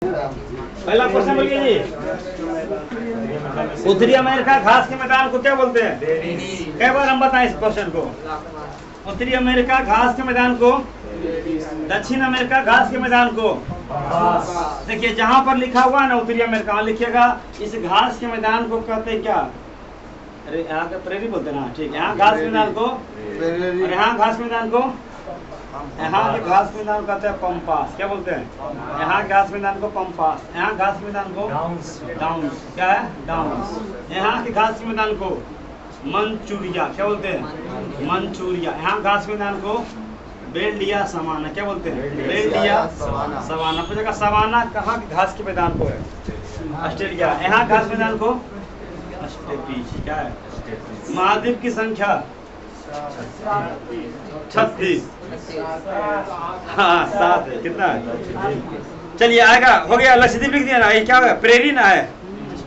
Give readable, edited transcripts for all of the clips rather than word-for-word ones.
पहला क्वेश्चन बोलिए जी। उत्तरी अमेरिका घास के मैदान को क्या बोलते हैं? कई बार हम बताएं इस क्वेश्चन को। उत्तरी अमेरिका घास के मैदान को, दक्षिण अमेरिका घास के मैदान को। देखिए जहां पर लिखा हुआ है ना उत्तरी अमेरिका, वहां लिखिएगा इस घास के मैदान को कहते हैं क्या? अरे यहाँ का प्रेरी बोलते हैं ना, ठीक है। यहाँ घास मैदान को, और यहाँ घास मैदान को, यहाँ के घास मैदान को कहते हैं पंपास। क्या बोलते हैं? यहाँ घास मैदान को पंपास, यहाँ घास मैदान को डाउन्स। क्या है? डाउन्स। यहाँ के घास मैदान को मंचूरिया। क्या बोलते हैं? मंचूरिया। यहाँ घास मैदान को बेल्डिया सवाना। क्या बोलते हैं? बेल्डिया सवाना। पूछेगा सवाना कहाँ के घास के मैदान को है? ऑस्ट्रेलिया। यहाँ घास मैदान को स्टेपीज। क्या है? महाद्वीप की संख्या 36। हाँ 7 है। कितना है? चलिए आएगा, हो गया। लक्षद्वीप लिख दिया ना, ये क्या होगा? प्रेरी ना है।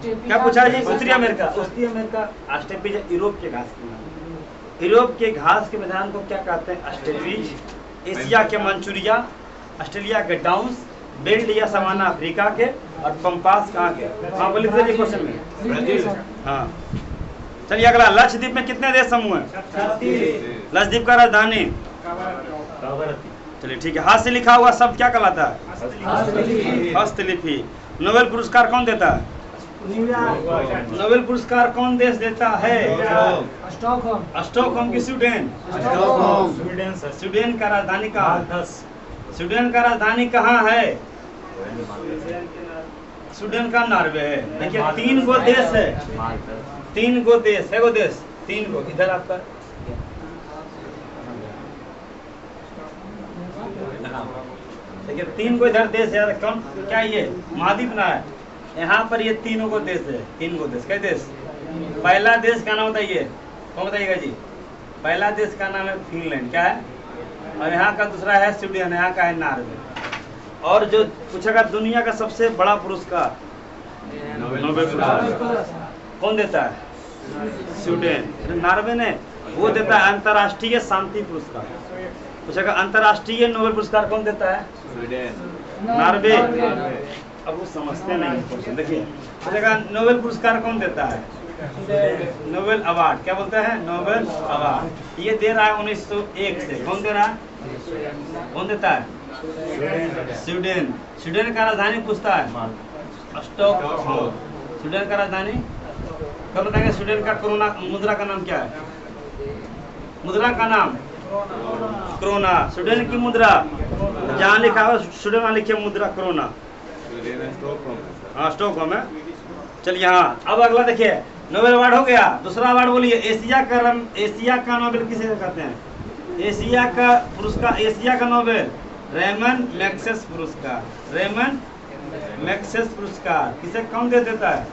क्या पूछा जी? उत्तरी अमेरिका। उत्तरी अमेरिका स्टेपीज यूरोप के घास के मैदान। यूरोप के घास के मैदान को क्या कहते हैं? स्टेपीज। एशिया के मंचूरिया, ऑस्ट्रेलिया के डाउन्स, बेल्डिया सवाना अफ्रीका के, और पंपास कहाँ के? हाँ बोलिए सर, ये क्वेश्चन में। हाँ चलिए अगला। लक्षद्वीप में कितने देश समूह हैं? लक्षद्वीप का राजधानी? चलिए ठीक है। हाथ से लिखा हुआ शब्द क्या कहलाता है? हस्तलिपि। नोबेल पुरस्कार कौन देता है? नोबेल पुरस्कार कौन देश देता है? स्टॉकहोम की स्वीडन। स्वीडन का राजधानी कहाँ? स्वीडन का राजधानी कहाँ है? स्वीडन का नॉर्वे है। देखिए 3 गो देश है, 3 गो देश है। वो देश 3 गो इधर आपका देखिए 3 गो इधर देश है। कौन क्या ये महाद्वीप ना है? यहाँ पर ये 3 गो देश है। 3 गो देश। क्या देश? पहला देश का नाम बताइए। कौन बताइएगा जी? पहला देश का नाम है फिनलैंड। क्या है? और यहाँ का दूसरा है स्वीडन, यहाँ का है नॉर्वे। और जो पूछेगा दुनिया का सबसे बड़ा पुरस्कार नोबेल पुरस्कार कौन देता है? स्वीडन। नॉर्वे ने वो देता है अंतर्राष्ट्रीय शांति पुरस्कार। पूछेगा अंतर्राष्ट्रीय नोबेल पुरस्कार कौन देता है? नॉर्वे। अब वो समझते नहीं क्वेश्चन। देखिए पूछेगा नोबेल पुरस्कार कौन देता है? Nobel award. क्या बोलते हैं? Nobel award. ये दे रहा है 1901 से। कौन दे रहा है? कौन देता है? स्वीडन। स्वीडन का राजधानी पूछता है स्टॉकहोम। स्वीडन का राजधानी कब बताएंगे? स्वीडन का कोरोना मुद्रा का नाम क्या है? मुद्रा का नाम क्रोना। स्वीडन की मुद्रा जहाँ लिखा हो स्वीडन वहाँ लिखिए मुद्रा क्रोना। हाँ स्टॉकहोम है। चलिए हाँ अब अगला देखिए। नोबेल अवार्ड हो गया। दूसरा अवार्ड बोलिए। एशिया का नोबेल किसे कहते हैं? एशिया का पुरस्कार, एशिया का नोबेल रेमन मैग्सेस पुरस्कार। रेमन मैग्सेस पुरस्कार किसे कौन दे देता है?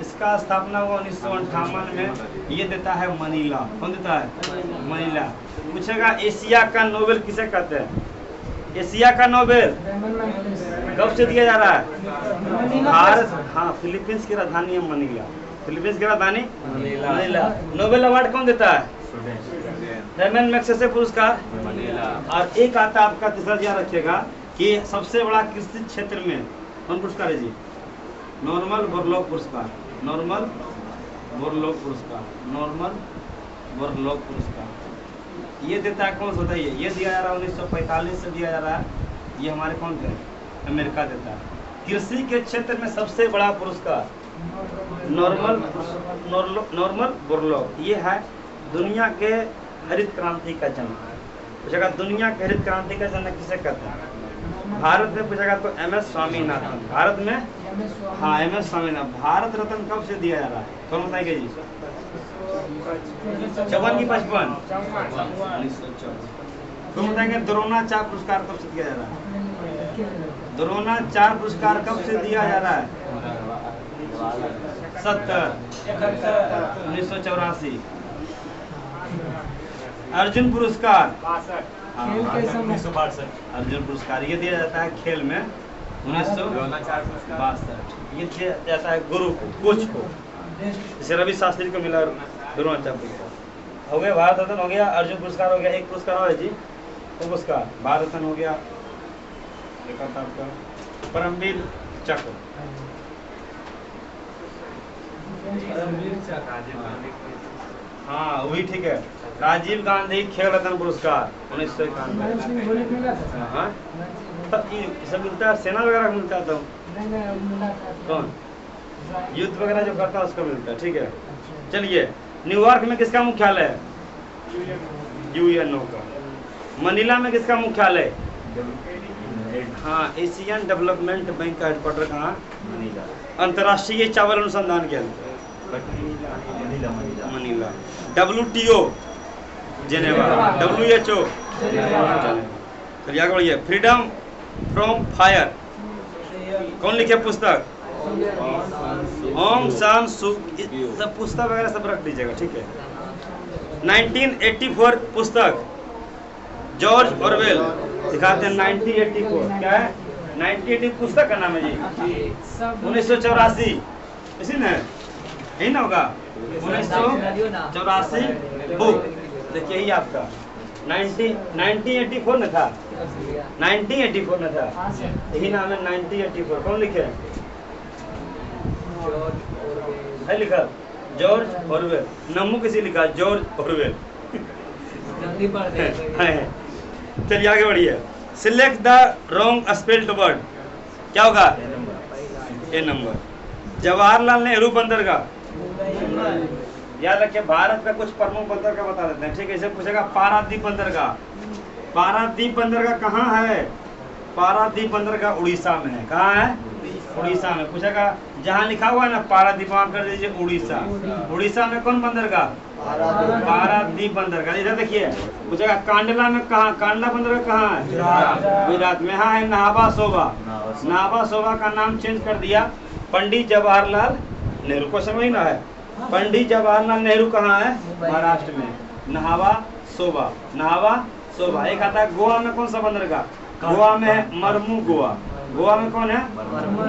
इसका स्थापना हुआ 1958 में। ये देता है मनीला। कौन देता है? मनीला। पूछेगा एशिया का नोबेल किसे कहते हैं? एशिया का नोबेल कब से दिया जा रहा है? भारत। हाँ फिलीपींस की राजधानी है मनीला। फिलीपींस की राजधानी मनीला। नोबेल अवार्ड कौन देता है? रेमन मैग्सेसे पुरस्कार। और एक आता आपका तीसरा ध्यान रखिएगा कि सबसे बड़ा कृषि क्षेत्र में कौन पुरस्कार है जी? नॉर्मन बोरलॉग पुरस्कार। नॉर्मन बोरलॉग पुरस्कार। नॉर्मन बोरलॉग पुरस्कार ये देता है कौन सा? बताइए। ये दिया जा रहा है 1945 से दिया जा रहा है। ये हमारे कौन थे? अमेरिका देता है। कृषि के क्षेत्र में सबसे बड़ा पुरस्कार नॉर्मन बोरलॉग। ये है दुनिया के हरित क्रांति का जनक। पूछेगा दुनिया के हरित क्रांति का जनक किसे कहते हैं? भारत में पूछेगा तो MS स्वामीनाथन। भारत में हाँ MS स्वामीनाथन। भारत रत्न कब से दिया जा रहा है? कौन बताएंगे जी? 54 की 55? 1954। कौन बताएंगे? द्रोणाचार्य पुरस्कार कब से दिया जा रहा है? द्रोणाचार्य पुरस्कार कब से दिया जा रहा है? 1984। अर्जुन पुरस्कार 1962। अर्जुन पुरस्कार ये दिया जाता है खेल में 1962। ये दिया जाता है गुरु को, कोच को। जैसे रवि शास्त्री को मिला द्रोणाचार्य पुरस्कार। हो गया भारत रत्न हो गया, अर्जुन पुरस्कार हो गया। एक पुरस्कार और है जी, तो पुरस्कार भारत रत्न हो गया। एक आपका परमवीर चक्र। हाँ वही ठीक है। राजीव गांधी खेल रत्न पुरस्कार 1991। हाँ तब ये सब मिलता है, सेना वगैरह को मिलता है। तो कौन युद्ध वगैरह जो करता है उसको मिलता है, ठीक है। चलिए, न्यूयॉर्क में किसका मुख्यालय है? यूएनओ का। मनीला में किसका मुख्यालय? हाँ, एशियन डेवलपमेंट बैंक का हेडक्वार्टर कहाँ? अंतर्राष्ट्रीय चावल अनुसंधान केंद्र मनीला। WTO Geneva. WHO चलिए आगे बढ़िए। फ्रीडम फ्रॉम फायर कौन लिखे पुस्तक? ऑंग सान सू। सब पुस्तक वगैरह सब रख दीजिएगा, ठीक है। 1984 पुस्तक जॉर्ज ऑरवेल दिखाते हैं। 1984 क्या है? 1980 पुस्तक का नाम है जी। 1984 इसी में यही ना होगा। 1984 बुक देखिए, यही आपका 1984 में था। 1984 में था, यही नाम है 1984। कौन लिखे है? लिखा जॉर्ज ऑरवेल। नमू किसी लिखा? George Orwell. चलिए आगे बढ़िए। Select the wrong spelled word क्या होगा? ए नंबर। जवाहरलाल नेहरू बंदरगाह याद रखिए। भारत का कुछ प्रमुख बंदरगाह बता देते हैं, ठीक है। इसे पूछेगा पारादीप बंदरगाह। पारादीप बंदरगाह कहाँ है? पारादीप बंदरगाह उड़ीसा में है। कहाँ है? उड़ीसा में। पूछेगा जहाँ लिखा हुआ है ना पारादीप, वहाँ कर दीजिए उड़ीसा। उड़ीसा में कौन बंदरगाह? पारादीप बंदरगाह। इधर देखिए, पूछेगा कांडला में कहाँ? कांडला बंदरगाह कहाँ है? गुजरात में। हाँ है नाभा सोबा। नाभा सोबा का नाम चेंज कर दिया पंडित जवाहरलाल नेहरू। क्वेश्चन वही ना है। पंडित जवाहरलाल नेहरू कहाँ है? महाराष्ट्र में। नाभा सोबा। नाभा सोबा। एक आता है गोवा में। कौन सा बंदरगाह? गोवा में है मरमू गोवा। गोवा में कौन है?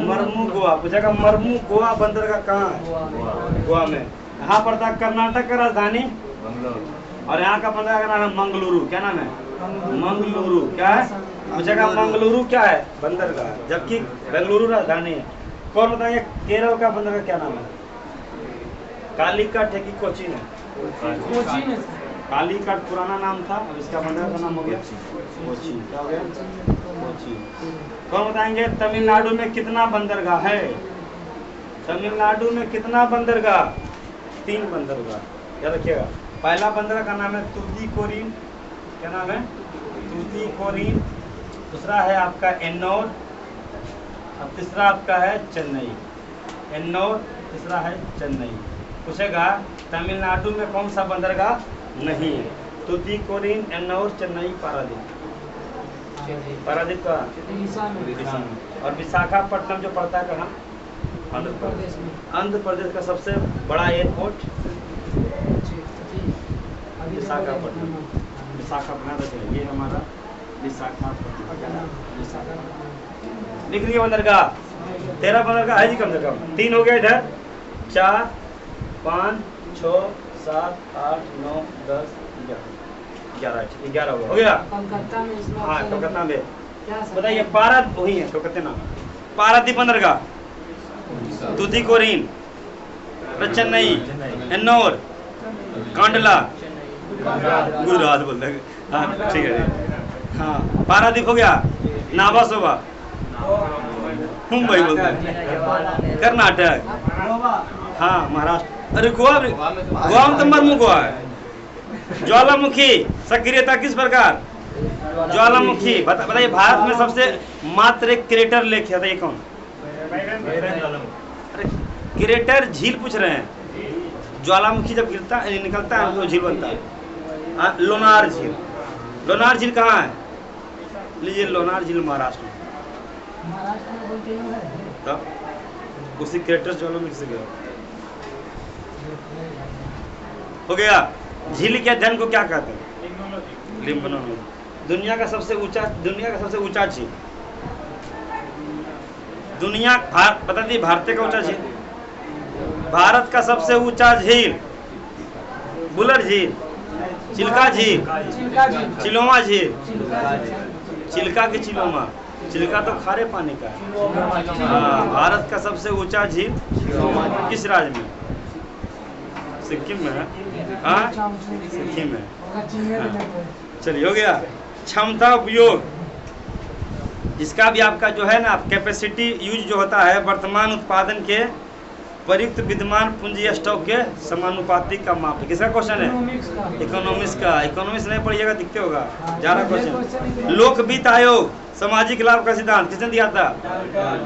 मरमू गोवा। पूछेगा मरमू गोवा बंदरगाह कहाँ है? गोवा में। यहाँ पर था कर्नाटक का राजधानी और यहाँ का बंदरगाह का नाम है मंगलुरु। क्या नाम है? मंगलुरु। क्या है? पूछेगा मंगलुरु क्या है? बंदरगाह, जबकि बेंगलुरु राजधानी है। कौन बताएंगे केरल का बंदरगाह क्या नाम है? कालीकट है कि कोचीन है? कालीकट पुराना नाम था, अब इसका बंदरगाह का नाम हो गया कोचीन। क्या हो गया? कोचीन। कौन बताएंगे तमिलनाडु में कितना बंदरगाह है? तमिलनाडु में कितना बंदरगाह? 3 बंदरगाह। याद रखिएगा। पहला बंदरगाह का नाम है तूतीकोरिन। क्या नाम है? तूतीकोरिन। दूसरा है आपका एन्नौर। अब तीसरा आपका है चेन्नई। एन्नौर, तीसरा है चेन्नई। पूछेगा तमिलनाडु में कौन सा बंदरगाह नहीं है? तूतीकोरिन, एन्नौर, चेन्नई, पारादीप। पारादीप का उड़ीसा में। और विशाखापट्टनम जो पड़ता है कहाँ? आंध्र प्रदेश में। आंध्र प्रदेश का सबसे बड़ा एयरपोर्ट विशाखापट्टनम। विशाखापट्टनम ये हमारा विशाखापट्टनम। लिख लिया बंदरगाह। 13 बंदरगाह है जी कम से कम। 3 हो गया इधर, 4, 5, 6, 7, 8, 9, 10, 11। 11 हो गया। हाँ कोलकाता में। बताइए पारादीप वही है कोलकाता नाम। पारादीप बंदरगाह, तूतीकोरिन, चेन्नई, एन्नौर, कांडला, गुजरात बोलते हैं। हाँ ठीक है। हाँ पारादीप हो गया। नाभा सोबा मुंबई बोलते हैं। कर्नाटक, हाँ महाराष्ट्र। अरे गोवा में तो मरमू गोवा है। ज्वालामुखी सक्रियता किस प्रकार? ज्वालामुखी। बताइए भारत में सबसे मात्र एक क्रेटर लेक है, ये कौन? अरे क्रेटर झील पूछ रहे हैं। ज्वालामुखी जब गिरता है निकलता है तो झील बनता है। लोनार झील। लोनार झील कहाँ है? लीजिए लोनार झील महाराष्ट्र में। तब उसी क्रेटर ज्वालामुखी से गया हो गया। झील के अध्ययन को क्या कहते हैं? लिम्फोनोलॉजी। दुनिया का सबसे ऊंचा झील। दुनिया बता दी भारत का ऊंचा झील। भारत का सबसे ऊंचा झील बुलर झील, चिल्का झील, चिलोमा झील, चिल्का की चिलोमा, चिल्का तो खारे पानी का है। हाँ, भारत का सबसे ऊंचा झील किस राज्य में? सिक्किम में है। हाँ, सिक्किम में। हाँ। चलिए, हो गया। क्षमता उपयोग, इसका भी आपका जो है ना कैपेसिटी यूज जो होता है वर्तमान उत्पादन के प्रयुक्त विद्यमान पूंजी स्टॉक के समानुपातिक का माप। किसका क्वेश्चन है? इकोनॉमिक्स का। इकोनॉमिक्स नहीं पढ़िएगा दिखते होगा। 11 क्वेश्चन। लोक वित्त आयोग सामाजिक लाभ का सिद्धांत किसने दिया था?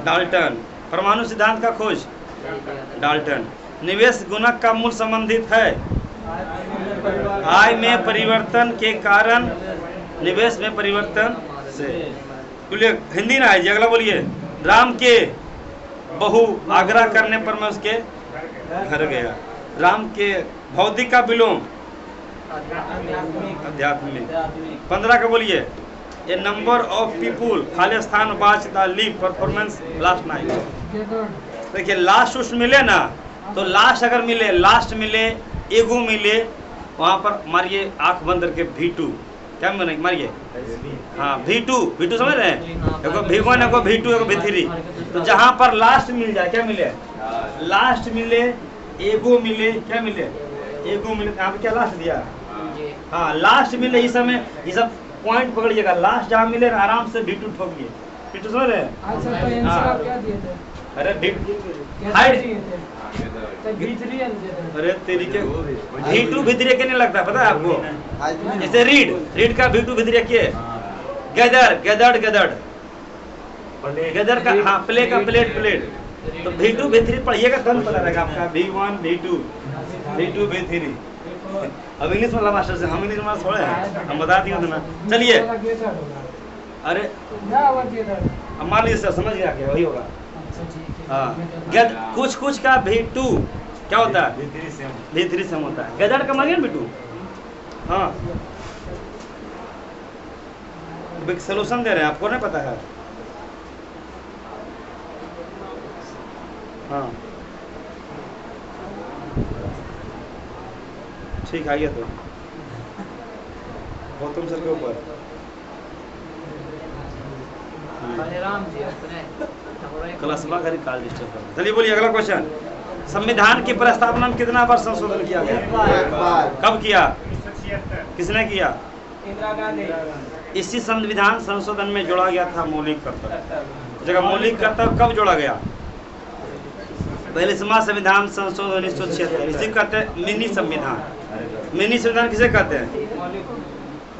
डाल्टन। परमाणु सिद्धांत का खोज डाल्टन। निवेश गुणक का मूल संबंधित है आय में परिवर्तन के कारण निवेश में परिवर्तन से। बोलिए, हिंदी ना है जी, अगला बोलिए। राम के बहु आग्रह करने पर मैं उसके घर गया। राम के भौतिक का विलोम आध्यात्मिक। 15 का बोलिए। ए नंबर ऑफ पीपुल खाली स्थान watch the leave performance last night. देखिए, लास्ट उस मिले ना, तो लास्ट अगर मिले, लास्ट मिले, एगो मिले, वहां पर मारिए आंख बंद करके V2। क्या मारिए? हाँ, V2 समझ रहे हैं? देखो V1, देखो V2, देखो V3। तो जहां पर लास्ट मिल जाए, क्या मिले? लास्ट मिले, एगो मिले, क्या मिले? एगो मिले। यहाँ पे क्या लास्ट दिया? हाँ, लास्ट मिले। इस समय ये सब पॉइंट पकड़िएगा। लास्ट जहाँ मिले आराम से V2 ठोकिए। V2 समझ रहे हैं? अरे अरे तेरी के V2 भितरे के नहीं लगता, पता है आपको? जैसे रीड का V2 भितरे के गदड़ का। हाँ, प्ले का प्लेट। तो V2 V3 पढ़िएगा तब पता रहेगा आपका। V1 V2 V3। अब इंग्लिश वाला मास्टर से हम इंग्लिश वाला थोड़े हैं, हम बता दिए ना। चलिए, अरे अब मान लीजिए सर समझ गया क्या वही होगा। हाँ, कुछ का V2 क्या होता है? V3 से होता है। गदड़ का मानिए V2। हाँ, एक सोल्यूशन दे रहे हैं, आपको नहीं पता है? हाँ, ठीक आइए। तो गौतम सर के ऊपर क्लासवा घरी काल डिस्टर्ब कर। चलिए बोलिए, अगला क्वेश्चन। संविधान की प्रस्तावना में कितना बार संशोधन किया गया? कब किया? किसने किया? इंदिरा गांधी। इसी संविधान संशोधन में जोड़ा गया था मौलिक कर्तव्य। जगह मौलिक कर्तव्य कब जोड़ा गया? 42वां संविधान संशोधन 1976। इसी कहते हैं मिनी संविधान। मिनी संविधान किसे कहते हैं?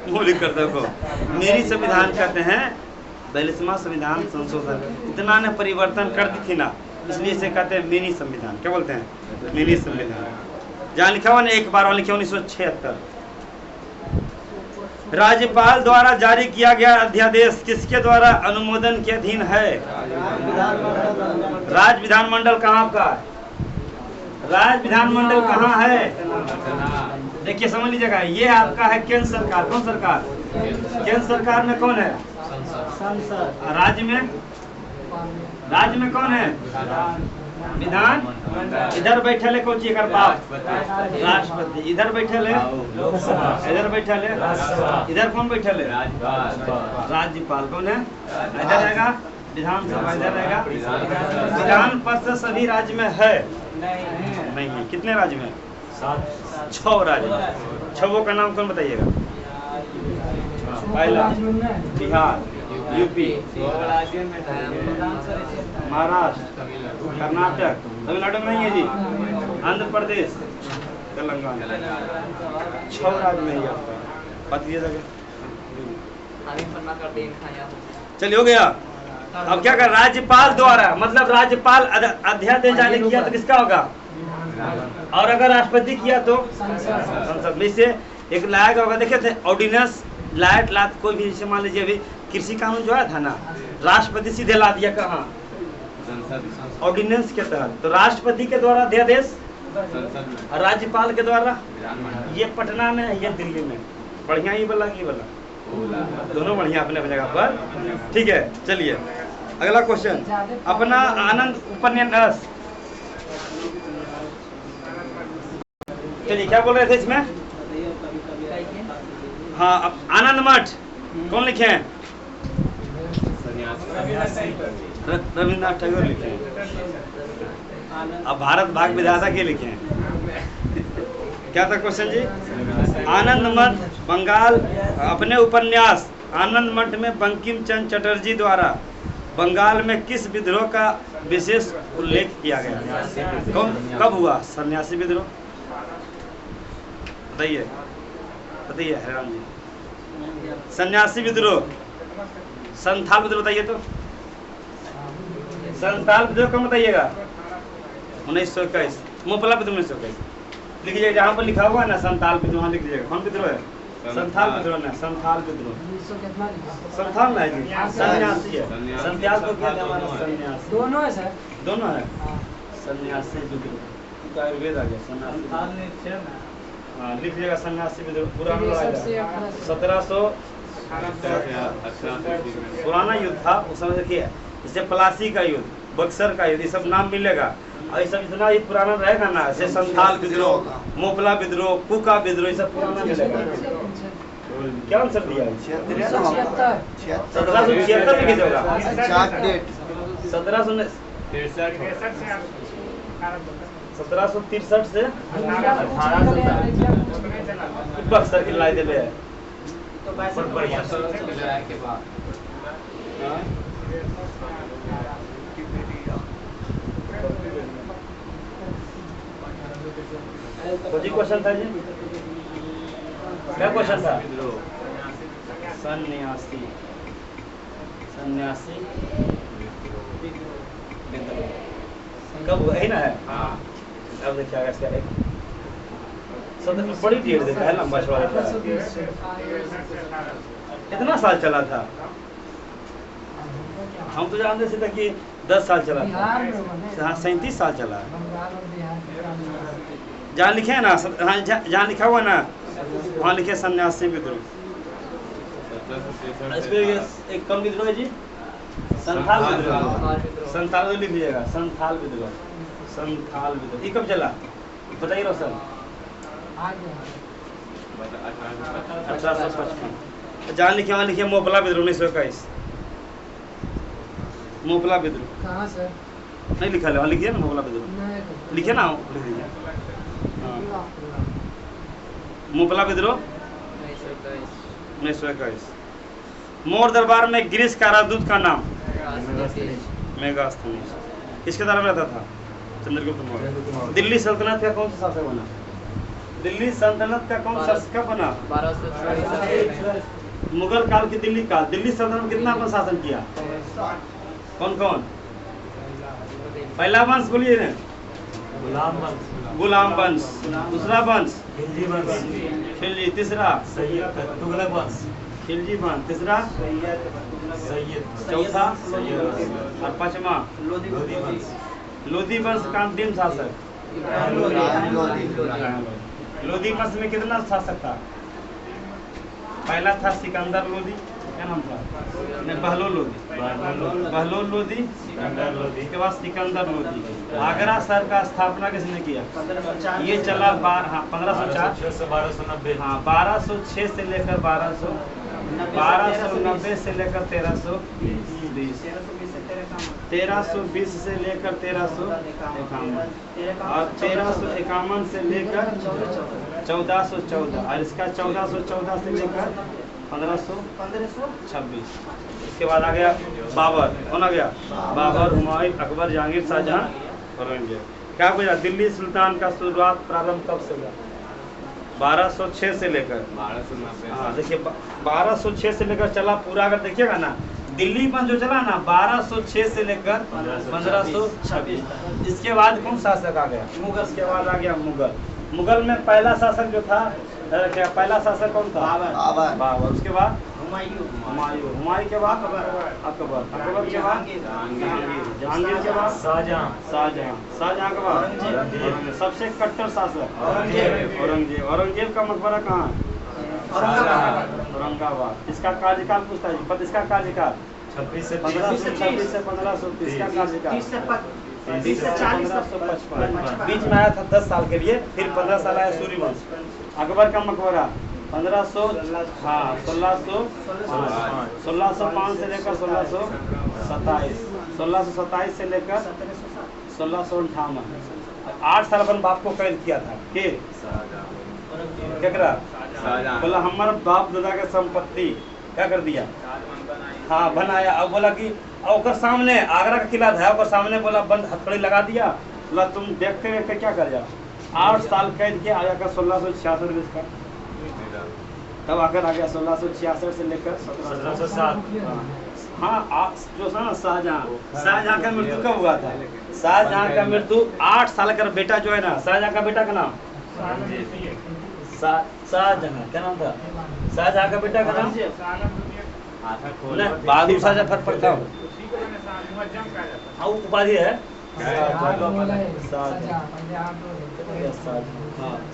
मौलिक कर्तव्य को मिनी संविधान कहते हैं। 42वां संविधान संशोधन इतना ने परिवर्तन कर दी थी ना, इसलिए इसे कहते हैं मिनी संविधान। क्या बोलते हैं? मिनी संविधान। जहाँ लिखा हुआ ना, एक बार लिखा 1976। राज्यपाल द्वारा जारी किया गया अध्यादेश किसके द्वारा अनुमोदन के अधीन है? राज्य विधानमंडल कहाँ का? राज्य विधानमंडल कहाँ है? देखिए समझ लीजिएगा, ये आपका है केंद्र सरकार। कौन सरकार? केंद्र सरकार में कौन है? संसद। राज्य में कौन है? विधान। इधर बैठे ले कोची कर बाप राष्ट्रपति। इधर बैठे ले इधर बैठे ले इधर कौन बैठे ले? राज्यपाल। कौन है? इधर रहेगा विधानसभा, इधर रहेगा विधान परिषद। सभी राज्य में है? नहीं है। कितने राज्य में? 6 राज्य। 6 का नाम कौन बताइएगा? पहला बिहार, यूपी, महाराष्ट्र, कर्नाटक, तमिलनाडु में नहीं है जी, आंध्र प्रदेश, तेलंगाना। 6 राज्य में ही आपका बात ये जगह। चलिए हो गया। अब क्या कर? राज्यपाल द्वारा, मतलब राज्यपाल अध्यादेश जारी किया तो किसका होगा? और अगर राष्ट्रपति किया तो संसद में से एक लायक होगा। देखे थे ऑर्डिनेंस लात कोई भी, जैसे मान लीजिए अभी कृषि कानून जो है था ना, राष्ट्रपति सीधे ला दिया कहाँ? ऑर्डिनेंस के तहत। तो राष्ट्रपति के द्वारा अध्यादेश, राज्यपाल के द्वारा। ये पटना में, ये दिल्ली में। बढ़िया ये वाला, ये वाला दोनों बढ़िया अपने अपने जगह पर। ठीक है, चलिए अगला क्वेश्चन। अपना आनंद उपन्यास, चलिए क्या बोल रहे थे इसमें? हाँ, आनंद मठ कौन लिखे हैं? रविन्द्रनाथ टैगोर लिखे हैं। अब भारत भाग विधाता के लिखे हैं। क्या था क्वेश्चन जी? आनंद मठ बंगाल अपने उपन्यास आनंद मठ में बंकिम चंद्र चटर्जी द्वारा बंगाल में किस विद्रोह का विशेष उल्लेख किया गया? कब हुआ सन्यासी विद्रोह? बताइए बताइए हैरान जी। सन्यासी विद्रोह, संथाल विद्रोह बताइए तो। संथाल विद्रोह कब बताइएगा? 1921। मोपला विद्रोह 1921 लिखिएगा। जहाँ पर लिखा हुआ है ना संथाल विद्रोह, वहाँ लिख लीजिएगा। कौन विद्रोह है? संथाल विद्रोह ना, संथाल विद्रोह। संथाल ना है जी, सन्यासी है। संन्यास को क्या हमारा सन्यास दोनों है सर, दोनों है। सन्यासी विद्रोह तो आयुर्वेद आ गया। सन्यासी हाँ लिख लीजिएगा। सन्यासी विद्रोह पुराना लड़ाई 1700 पुराना युद्ध था उस समय। देखिए जैसे प्लासी का युद्ध, बक्सर का युद्ध, ये सब नाम मिलेगा। और ये सब इतना ही पुराना रहेगा ना, जैसे संथाल विद्रोह, मोपला विद्रोह, कुका विद्रोह, ये सब पुराना मिलेगा। क्या आंसर दिया? 1776 में किस होगा? 1763 से बक्सर की लड़ाई दिले है। तो जी क्वेश्चन था जी, क्या क्वेश्चन था? सन्यासी सन्यासी कब हुआ है ना? है अब देखिए इसका एक बड़ी डेट देखा है, लंबा चौड़ा कितना साल चला था? हम तो जानते थे कि 10 साल चला था। हाँ 37 साल चला। जहाँ लिखे है ना, हाँ जहाँ लिखा हुआ ना वहाँ लिखे सन्यासी विद्रोह। एक कौन विद्रोह है जी? संथाल विद्रोह। संथाल विद्रोह लिख लीजिएगा। संथाल विद्रोह, संथाल विद्रोह ये कब चला बताइए रोशन? 1855। जहाँ लिखे वहाँ लिखिए मोपला विद्रोह 1921। मोपला विद्रोह कहाँ सर? नहीं लिखा है, वहाँ लिखिए ना मोपला विद्रोह लिखे ना, लिख दीजिए। मोपला विद्रोह 1921। मोर दरबार में गिरीश कारादूत का नाम? मेगास्थनीज। किसके द्वारा रहता था? चंद्रगुप्त मौर्य। दिल्ली सल्तनत का कौन सा शासक बना? दिल्ली सल्तनत का कौन शासक कब बना? मुगल काल की दिल्ली काल। दिल्ली सल्तनत में कितना अपन शासन किया? कौन कौन? पहला वंश बोलिए ना। गुलाम वंश। दूसरा वंश खिलजी। तीसरा तुगलक वंश। खिलजी वंश। तीसरा चौथा और पांचवा लोधी वंश का अंतिम शासक। लोधी वंश में कितना शासक था? पहला था सिकंदर लोधी, क्या नाम था? बहलोल लोधी। बहलोल लोधी, इसके बाद सिकंदर लोधी। आगरा शहर का स्थापना किसने किया? ये चला 1504 से 1290। हाँ 1206 से लेकर 1290 से लेकर 1320, 1320 से लेकर 1351 और 1351 से लेकर 1414 और इसका 1414 से लेकर 1526। इसके बाद आ गया बाबर। कौन आ गया? बाबर, हुमायूं, अकबर, जहांगीर, शाहजहां, औरंगजेब। क्या पूछा? दिल्ली सुल्तान का शुरुआत प्रारंभ कब से हुआ? 1206 से लेकर 1290। हाँ देखिए 1206 से लेकर चला पूरा। अगर देखिएगा ना दिल्ली पर जो चला ना 1206 से लेकर 1526। इसके बाद कौन शासक आ गया? मुगल। इसके बाद आ गया मुगल। मुगल में पहला शासक जो था क्या? पहला शासक कौन था? बाबर। उसके बाद हुमायूं। हुमायूं के बाद अकबर। अकबर के बाद जहांगीर के बाद शाहजहां के बाद सबसे कट्टर शासक औरंगजेब। औरंगजेब का मकबरा कहाँ? औरंगाबाद। इसका कार्यकाल पूछता है। इसका कार्यकाल 26 से 1530 का कार्यकाल 30 से 1555। बीच में आया था 10 साल के लिए, फिर 15 साल आया सूर्यवंश। अकबर का मकबरा 1500, हाँ 1605 से लेकर 1627, 1627 से लेकर 1658। 8 साल अपन बाप को कैद किया था के केकरा बोला हमारा बाप दादा के संपत्ति क्या कर दिया, हाँ बनाया। अब बोला कि और सामने आगरा का किला था, और सामने बोला बंद हथकड़ी लगा दिया, बोला तुम देखते देखते क्या कर जाओ। 8 साल कैद किया, आया कर 1666 का, तब आकर आ गया 1666 से लेकर 1707। हाँ जो था ना शाहजहाँ का मृत्यु कब हुआ था? शाहजहाँ का मृत्यु 8 साल का बेटा जो है ना, शाहजहाँ का बेटा का नाम शाहजहाँ, क्या नाम था शाहजहाँ का बेटा का नाम? बहादुर शाह जफर पढ़ता हूँ, हाँ उपाधि है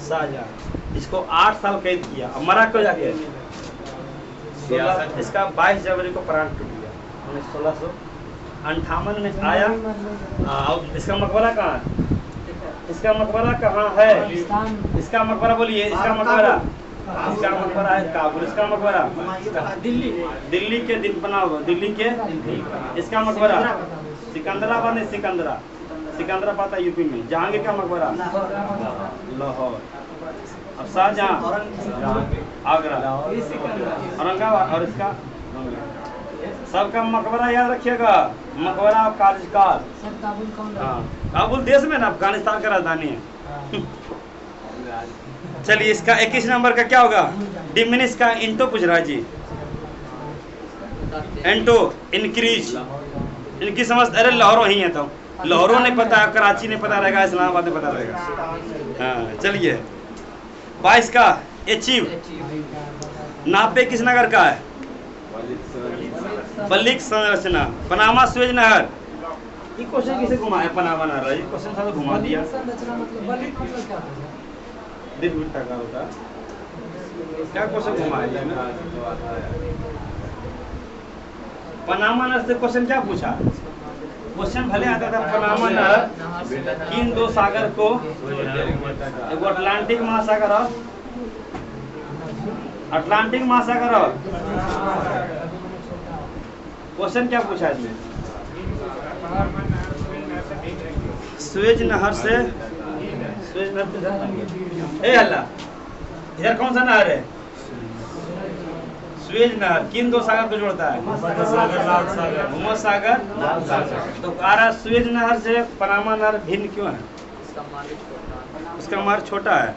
शाहजहाँ। इसको 8 साल कैद किया, मरा क्यों जाके? इसका 22 जनवरी को प्राण टूट गया 1658 में आया। और इसका मकबरा कहाँ है? इसका मकबरा कहाँ है? इसका मकबरा बोलिए, इसका मकबरा है काबुल। इसका मकबरा दिल्ली के दिन बना हुआ, दिल्ली के इसका मकबरा सिकंदराबाद में, सिकंदराबाद था यूपी में। जहांगीर का मकबरा लाहौर। अब शाहजहाँ आगरा, औरंगाबाद, और इसका सबका मकबरा याद रखिएगा, मकबरा और कार्यकाल। काबुल देश में ना अफगानिस्तान का राजधानी है। चलिए इसका 21 नंबर का क्या होगा? डिमिनिश का इंटो पूछ रहा है जी, इंटो इंक्रीज, इनकी समझ, अरे लाहौरों ही है तो लाहौरों नहीं पता, कराची नहीं पता रहेगा, इस्लामाबाद नहीं पता रहेगा। हाँ चलिए 22 का अचीव, नापे किस नगर का है? बल्लिक संरचना। पनामा सुएज नहर, ये क्वेश्चन किसे घुमाया? पनामा नहर, ये क्वेश्चन था तो घुमा दिया। दिन मिनट का होता क्या क्वेश्चन घुमाया? पनामा नहर से क्वेश्चन क्या पूछा? क्वेश्चन भले आता था पनामा नहर किन दो सागर को, एगो अटलांटिक महासागर और अटलांटिक महासागर, और क्वेश्चन क्या पूछा इसमें? सुएज नहर से, सुएज नहर ए अल्लाह, इधर कौन सा नहर है? सुएज नहर किन दो सागर को जोड़ता है? भूमध्य सागर, तो आ रहा सुएज नहर से पनामा नहर भिन्न क्यों है? उसका मार्ग छोटा है।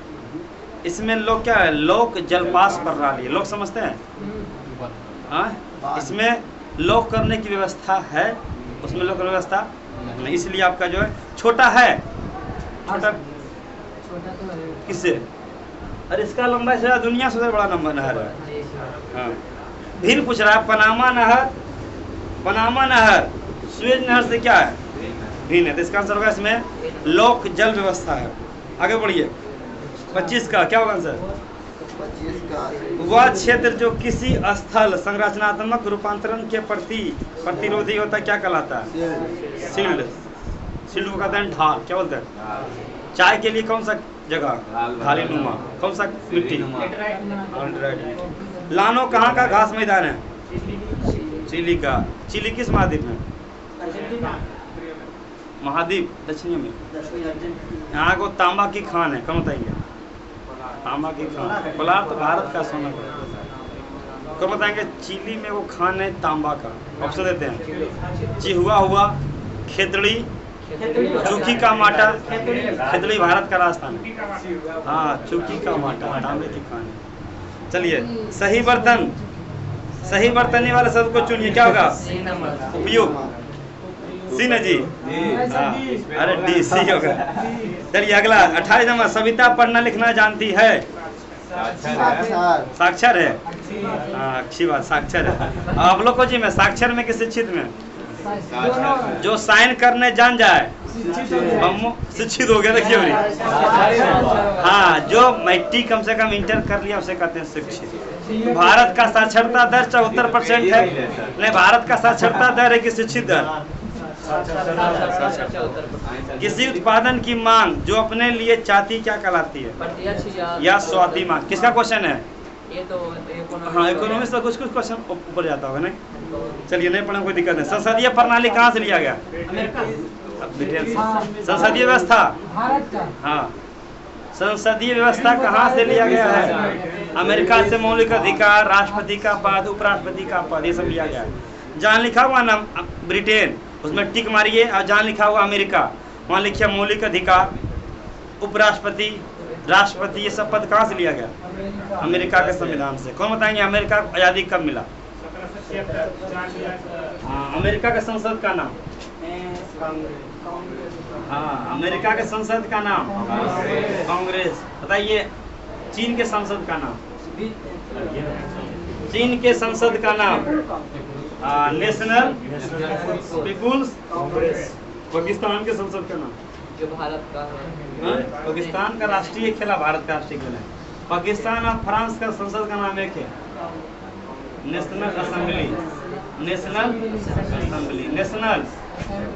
इसमें लोग क्या है, लोक जलपास प्रणाली, लोग समझते हैं? हाँ इसमें लोक करने की व्यवस्था है, उसमें लोक व्यवस्था नहीं, इसलिए आपका जो है छोटा है। छोटा किससे? अरे इसका लंबाई से दुनिया से बड़ा नंबर नहर है। हाँ भिन्न पूछ रहा है, पनामा नहर सुएज नहर से क्या है? भिन्न है, तो इसका आंसर होगा इसमें लोक जल व्यवस्था है। आगे बढ़िए 25 का क्या होगा आंसर? 25 का वह क्षेत्र जो किसी स्थल संरचनात्मक रूपांतरण के प्रतिरोधी होता है क्या कहलाता है? शील्ड। शील्ड को कहते हैं ढाल, क्या बोलते हैं? चाय के लिए कौन सा जगह? ढाली नुमा। कौन सा मिट्टी? लानो कहाँ का घास मैदान है? चिली का। चिली किस महाद्वीप में? महाद्वीप दक्षिणी में। यहाँ को तांबा की खान है, कौन बताएंगे? तांबा की खान। कोलार तो भारत का सोना है। कौन बताएंगे? चिली में वो खान है तांबा का। ऑप्शन देते हैं, चिहुआ हुआ, खेतड़ी, चूकी का माटा। खेतड़ी भारत का राजस्थान है। हाँ चूकी का माटा तांबे की खान है। चलिए सही बर्तन, सही बर्तन वाले शब्द को चुनिए, क्या होगा? उपयोग। सी ना जी? हाँ अरे डी सी होगा। चलिए अगला 28 नंबर, सविता पढ़ना लिखना जानती है? साक्षर है। हाँ अच्छी बात, साक्षर है। आप लोग को जी मैं साक्षर में कि शिक्षित में? जो साइन करने जान जाए हम शिक्षित हो गया। देखिए हाँ जो मैट्रिक कम से कम इंटर कर लिया उसे कहते हैं शिक्षित। भारत का साक्षरता दर 74% है। नहीं, भारत का साक्षरता दर है कि शिक्षित दर? किसी उत्पादन की मांग जो अपने लिए चाहती क्या कहलाती है? या स्वाति मांग। किसका क्वेश्चन है? ये तो हाँ इकोनॉमिक्स का कुछ कुछ क्वेश्चन ऊपर जाता होगा नहीं। चलिए नहीं पढ़े कोई दिक्कत नहीं। संसदीय प्रणाली कहाँ से लिया गया? संसदीय व्यवस्था भारत का। हाँ संसदीय व्यवस्था कहाँ से लिया गया है? अमेरिका से मौलिक अधिकार, राष्ट्रपति का पद, उपराष्ट्रपति का पद, ये सब लिया गया है। जहाँ लिखा हुआ नाम ब्रिटेन उसमें टिक मारिए, और जहाँ लिखा हुआ अमेरिका वहाँ लिखिए मौलिक अधिकार, उपराष्ट्रपति, राष्ट्रपति, ये सब पद कहाँ से लिया गया? अमेरिका के संविधान से। कौन बताएंगे अमेरिका को आज़ादी कब मिला? हाँ अमेरिका के संसद का नाम? हाँ अमेरिका के संसद का नाम कांग्रेस। बताइए चीन के संसद का नाम? चीन के संसद का नाम नेशनल पीपुल्स कांग्रेस। पाकिस्तान के संसद का नाम? जो भारत का है। पाकिस्तान का राष्ट्रीय खेला भारत का राष्ट्रीय खेल है। पाकिस्तान और फ्रांस का संसद का नाम एक है national assembly. National assembly, national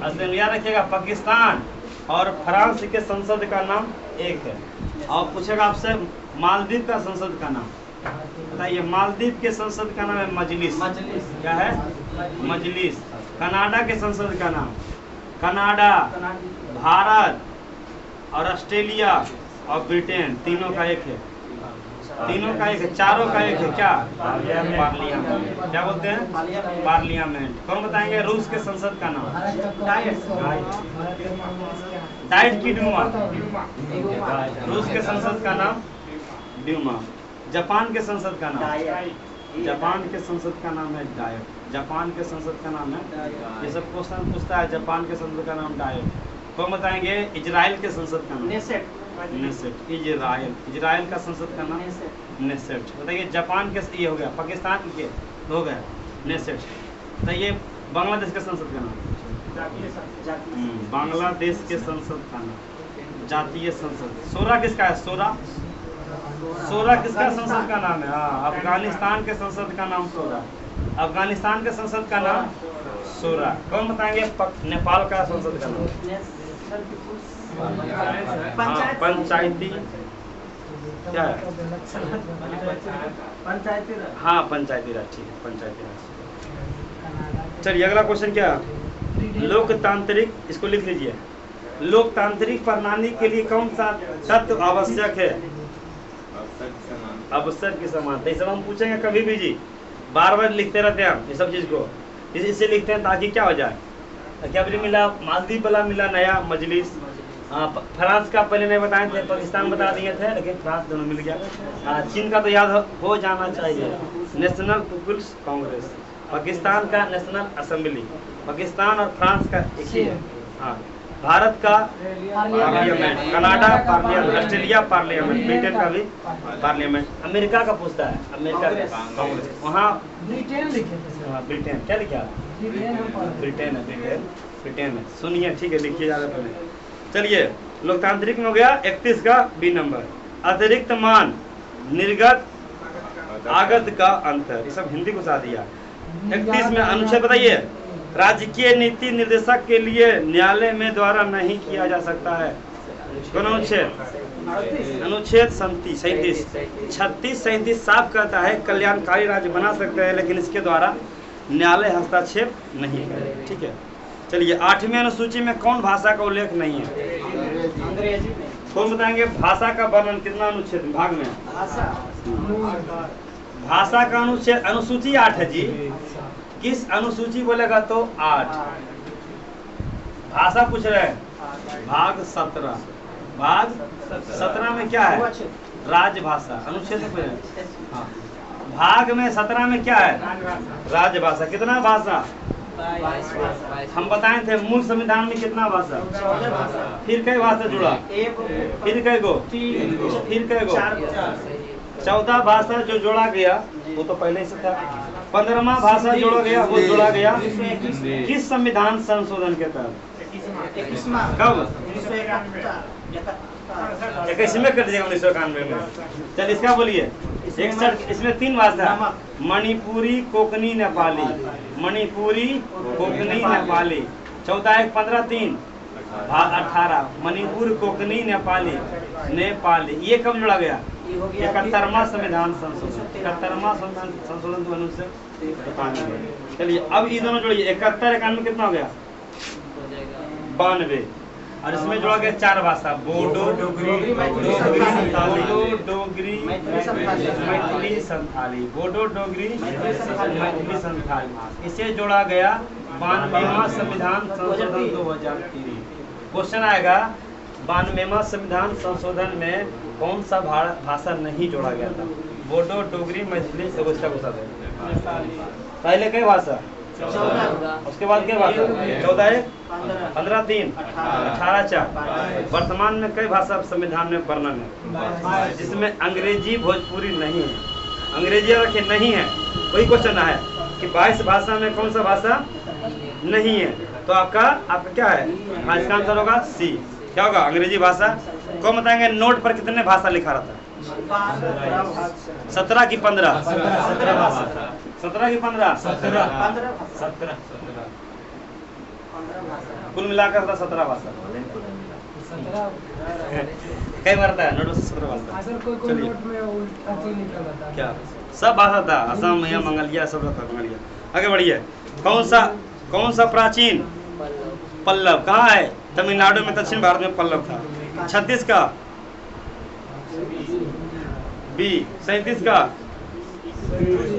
assembly याद रखिएगा। पाकिस्तान और फ्रांस के संसद का नाम एक है। और पूछेगा आपसे मालदीव का संसद का नाम बताइए। मालदीव के संसद का नाम है मजलिस। क्या है? मजलिस। कनाडा के संसद का नाम? कनाडा। भारत और ऑस्ट्रेलिया और ब्रिटेन तीनों का एक है। तीनों का एक है, चारों का एक है। क्या? पार्लियामेंट। क्या बोलते हैं? पार्लियामेंट। कौन बताएंगे रूस के संसद का नाम? डाइट की ड्यूमा। रूस के संसद का नाम ड्यूमा। जापान के संसद का नाम? जापान के संसद का नाम है डायट। जापान के संसद का नाम है, ये सब क्वेश्चन पूछता है। जापान के संसद का नाम डायट। कौन बताएंगे इजराइल के संसद का नाम? नेसेट। इजराइल। इजराइल का संसद का नाम नेसेट। बताइए जापान के, ये हो गया। पाकिस्तान के हो गया नेसेट। बताइए बांग्लादेश के संसद का नाम? बांग्लादेश के संसद का नाम जातीय संसद। सोरा किसका है? सोरा। सोरा किसका संसद का नाम है? हाँ अफगानिस्तान के संसद का नाम सोरा। अफगानिस्तान के संसद का नाम सोरा। कौन बताएंगे नेपाल का संसद का नाम? पंचायती। क्या है? हाँ पंचायती राज। ठीक है पंचायती राज। चलिए अगला क्वेश्चन क्या? लोकतांत्रिक, इसको लिख लीजिए। लोकतांत्रिक प्रणाली के लिए कौन सा तत्व आवश्यक है? आवश्यक की समानता। ये सब हम पूछेंगे कभी भी जी, बार बार लिखते रहते हैं हम ये सब चीज को। इससे लिखते हैं ताकि क्या हो जाए। क्या मिला? मालदीव वाला मिला नया मजलिस। फ्रांस का पहले नहीं बताए थे, पाकिस्तान बता दिए थे, लेकिन फ्रांस दोनों मिल गया। चीन का तो याद हो जाना चाहिए, नेशनल पीपुल्स कांग्रेस। पाकिस्तान का नेशनल असेंबली। पाकिस्तान और फ्रांस का एक ही है। हाँ भारत का parliament, Canada parliament, Australia parliament, Britain का भी पार्लियामेंट। अमेरिका का पूछता है, अमेरिका कांग्रेस। वहाँ ब्रिटेन लिखे थे। ब्रिटेन क्या लिखा? ब्रिटेन है। ब्रिटेन है। सुनिए ठीक है, लिखिए ज़्यादा पहले। चलिए लोकतांत्रिक में हो गया 31 का बी नंबर। अतिरिक्त मान, निर्गत आगत का अंतर, ये सब हिंदी घुसा दिया। 31 में अनुच्छेद बताइए। राजकीय नीति निर्देशक के लिए न्यायालय में द्वारा नहीं किया जा सकता है। कौन अनुच्छेद? अनुच्छेद 37, 36, 37 साफ कहता है कल्याणकारी राज्य बना सकते हैं, लेकिन इसके द्वारा न्यायालय हस्तक्षेप नहीं करे। ठीक है। चलिए 8वीं अनुसूची में कौन भाषा का उल्लेख नहीं है? अंग्रेजी। कौन बताएंगे भाषा का वर्णन कितना अनुच्छेद भाग में? भाषा का अनुच्छेद अनुसूची 8 है जी। किस अनुसूची बोलेगा तो 8। भाषा पूछ रहे हैं भाग 17। भाग 17 में क्या है? राजभाषा। अनुच्छेद में हाँ भाग में 17 में क्या है? राजभाषा। कितना भाषा? हम बताए थे मूल संविधान में कितना भाषा? फिर कई भाषा जुड़ा? फिर कई गो? फिर कई गो? 14 भाषा जो जोड़ा गया वो तो पहले से था। 15वां भाषा जोड़ा गया, वो जोड़ा गया किस संविधान संशोधन के तहत? कब? 21 में कर दीजिएगा 1991 में। चल इसका बोलिए 61। इसमें 3 भाषा, मणिपुरी, कोंकणी, नेपाली। मणिपुरी, कोंकणी, नेपाली। 14 1 15 3 18 मणिपुर, कोंकणी, नेपाली। नेपाली ये कब जोड़ा गया? ये हो गया 71वां संविधान संशोधन। 71वां संविधान संशोधन 1993। चलिए अब ये दोनों जोड़िए, 71 91 कितना हो गया? हो जाएगा 92। और इसमें जोड़ा गया 4 भाषा, बोडो, डोगरी, मैथिली, संथाली। बोडो, डोगरी, मैथिली, संथाली। इसे जोड़ा गया 92वां संविधान संशोधन 2003। क्वेश्चन आएगा 92वां संविधान संशोधन में कौन सा भाषा नहीं जोड़ा गया था? बोडो, डोगरी, मैथिली, सब उसका पूछा था। पहले कई भाषा, 14 उसके बाद क्या भाषा? 14 15 3 18 4। वर्तमान में कई भाषा संविधान में वर्णन है, जिसमें अंग्रेजी भोजपुरी नहीं है। अंग्रेजी रखे नहीं है, कोई क्वेश्चन है कि 22 भाषा में कौन सा भाषा नहीं है? तो आपका क्या है? हाँ, इसका आंसर होगा सी। क्या होगा? अंग्रेजी भाषा। कौन बताएंगे नोट पर कितने भाषा लिखा रहता है? 17 की 15? 17 की 15? 17 कुल मिलाकर 17 भाषा। 17 कई मरता है नोट? 17 भाषा। अगर कोई नोट में अति लिखा रहता है क्या सब भाषा था? असम या मंगलिया सब था। मंगलिया। आगे बढ़िए। कौन सा प्राचीन पल्लव कहाँ है? तमिलनाडु में, दक्षिण भारत में पल्लव था। 36 का बी, 37 का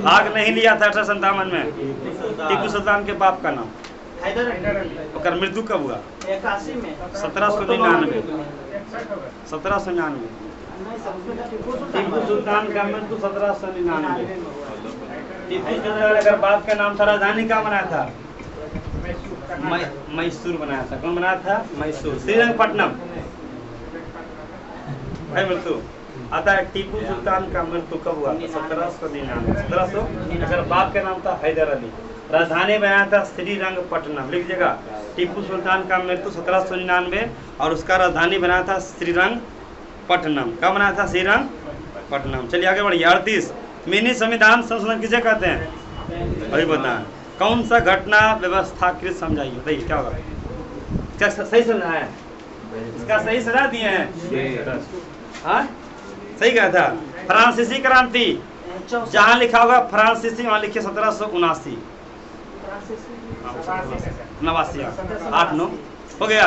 भाग नहीं लिया था 1857 में। टीपू सुल्तान के बाप का नाम। और मृत्यु कब हुआ? 1799। 1799 टीपू सुल्तान का मृत्यु 1799। टीपू सुल्तान अगर बाप का नाम था, राजधानी कहाँ बनाया था? मैसूर बनाया था। कौन बनाया था? मैसूर। श्रीरंगपट्टनम है मृत्यु। आता है टीपू सुल्तान का मृत्यु कब हुआ? 1799। 1700 अगर बाप का नाम था हैदर अली। राजधानी बनाया था श्रीरंगपट्टनम। लिख लीजिएगा, टीपू सुल्तान का मृत्यु 1799 और उसका राजधानी बनाया था श्रीरंगपट्टनम। कब बनाया था? श्रीरंगपट्टनम। चलिए आगे बढ़िए। 38 मिनी संविधान संशोधन किसे कहते हैं? अभी बताएं। कौन सा घटना व्यवस्थाकृत समझाइए? बताइए क्या होगा? क्या सही समझा है? इसका सही सजा दिए हैं? हाँ सही कहा था। फ्रांसीसी क्रांति जहाँ लिखा होगा फ्रांसीसी, वहाँ लिखिए 1779। 89 8 9 हो गया।